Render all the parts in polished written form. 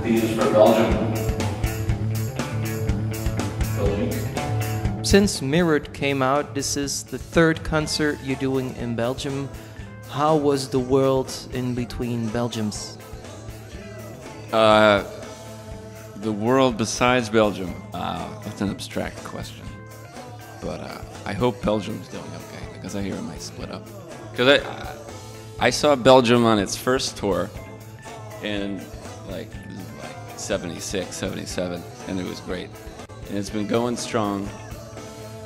Biets for Belgium. Since Mirrored came out, this is the third concert you're doing in Belgium. How was the world in between Belgiums? The world besides Belgium? That's an abstract question. But I hope Belgium's doing okay, because I hear it might split up. Because I saw Belgium on its first tour in like 76, 77, and it was great. And it's been going strong,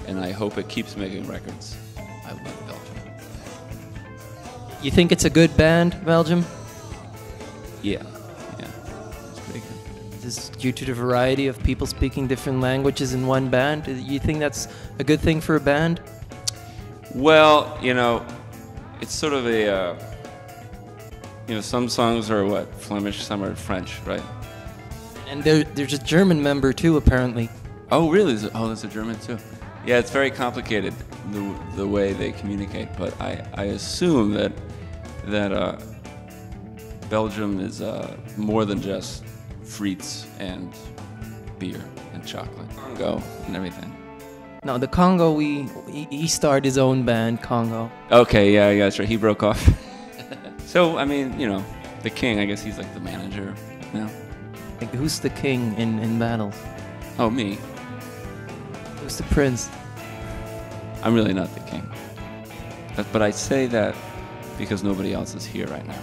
and I hope it keeps making records. I love Belgium. You think it's a good band, Belgium? Yeah, it's pretty good. Is this due to the variety of people speaking different languages in one band? You think that's a good thing for a band? Well, it's sort of a, some songs are what, Flemish, some are French, right? And there's a German member too, apparently. Oh, really? There's a German too. Yeah, it's very complicated the way they communicate, but I assume that Belgium is more than just frites and beer and chocolate, Congo and everything. No, the Congo, he started his own band, Congo. Okay, yeah, that's right. He broke off. So, I mean, the king, I guess he's like the manager now. Like, who's the king in battles? Oh, me. Who's the prince? I'm really not the king. But I say that because nobody else is here right now.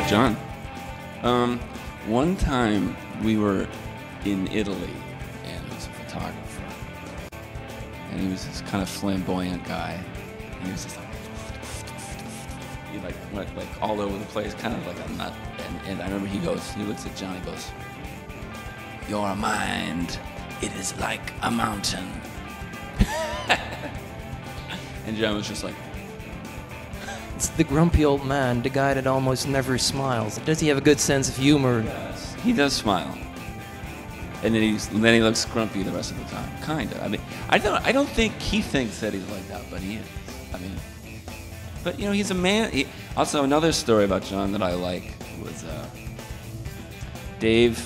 John, one time we were in Italy, and he was a photographer, and he was this kind of flamboyant guy, and he was just like all over the place, kind of like a nut. And I remember he looks at John, he goes, "Your mind, it is like a mountain." And John was just like, it's the grumpy old man, the guy that almost never smiles. Does he have a good sense of humor? yes, he does smile. And then he looks grumpy the rest of the time. Kinda. I mean, I don't think he thinks that he's like that, but he is. I mean, but he's a man. Also, another story about John that I like was Dave,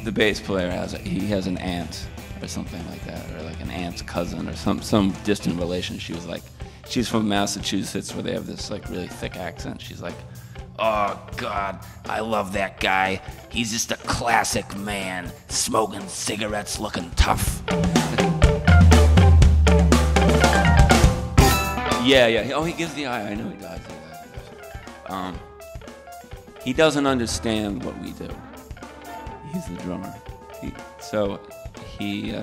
the bass player, has an aunt or something like that, or like an aunt's cousin or some distant relation. She was like, she's from Massachusetts, where they have this like really thick accent. She's like, "Oh God, I love that guy. He's just a classic man, smoking cigarettes, looking tough." Yeah. Oh, he gives the eye. I know he does. He doesn't understand what we do. He's the drummer. He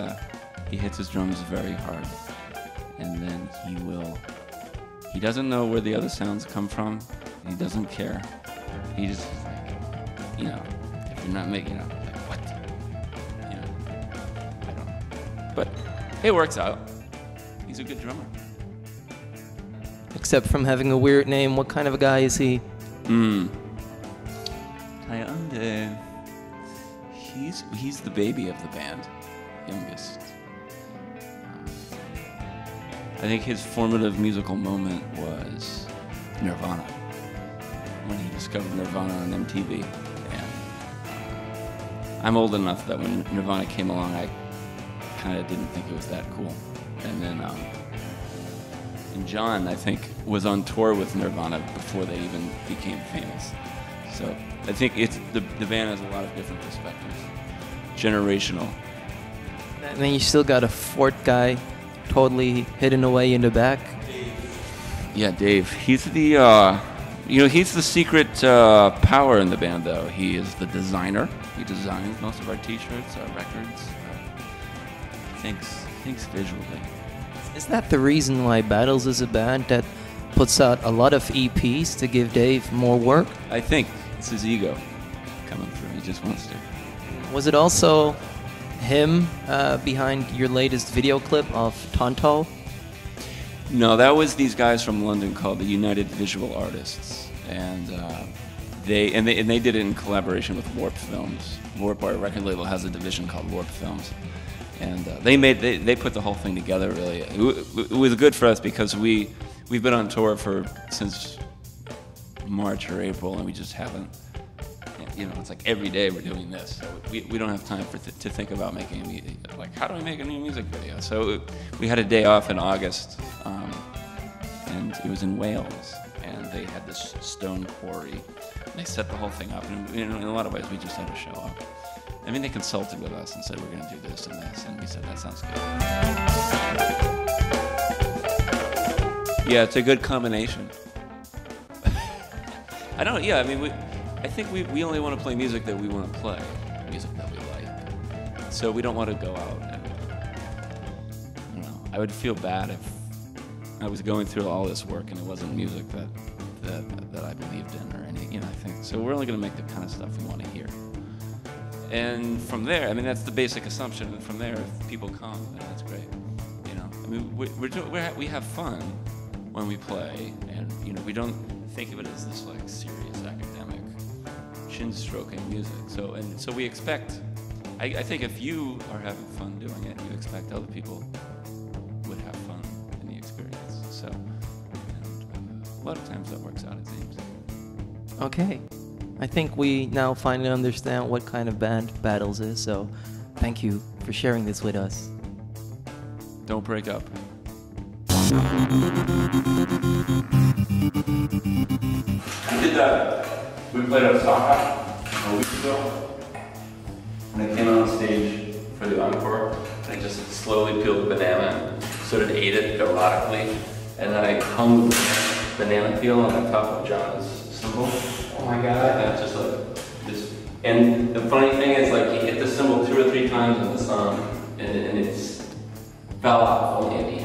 hits his drums very hard, and then he doesn't know where the other sounds come from. He doesn't care. He just like, if you're not making like what? I don't know. But it works out. He's a good drummer. Except from having a weird name, what kind of a guy is he? He's the baby of the band, youngest. I think his formative musical moment was Nirvana, when he discovered Nirvana on MTV. And I'm old enough that when Nirvana came along, I kind of didn't think it was that cool. And then and John, I think, was on tour with Nirvana before they even became famous. So I think the band has a lot of different perspectives. Generational. And then you still got a fourth guy totally hidden away in the back. Yeah, Dave. He's the he's the secret power in the band, though. He is the designer. He designs most of our T-shirts, our records. Thinks visually. Is that the reason why Battles is a band that puts out a lot of EPs to give Dave more work? I think it's his ego coming through. He just wants to. Was it also him behind your latest video clip of Tonto? No, that was these guys from London called the United Visual Artists, and they did it in collaboration with Warp Films. Warp, our record label, has a division called Warp Films, and they put the whole thing together. Really, it was good for us because we we've been on tour since March or April, and we just haven't. You know, it's like every day we're doing this. So we don't have time to think about making like how do I make a new music video? So we had a day off in August, and it was in Wales, and they had this stone quarry. And they set the whole thing up, and you know, in a lot of ways we just had to show up. I mean, they consulted with us and said we're going to do this and this, and we said that sounds good. Yeah, it's a good combination. I mean, I think we only want to play music that we want to play, music that we like. So we don't want to go out and, I don't know, I would feel bad if I was going through all this work and it wasn't music that I believed in or any, you know, I think. So we're only going to make the kind of stuff we want to hear. And from there, I mean, that's the basic assumption. And from there, if people come, then that's great. You know, I mean, we have fun when we play, and you know, we don't think of it as this like serious academic chin-stroking music. So we expect. I think if you are having fun doing it, you expect other people would have fun in the experience. So, and, a lot of times that works out, it seems. Okay. I think we now finally understand what kind of band Battles is, so thank you for sharing this with us. Don't break up. We played at Stockholm a week ago, and I came on stage for the encore, and I just slowly peeled the banana and sort of ate it erotically, and then I hung the banana peel on the top of John's cymbal. Oh my god, and just like this. And the funny thing is, like, he hit the cymbal 2 or 3 times in the song, and it fell off only at the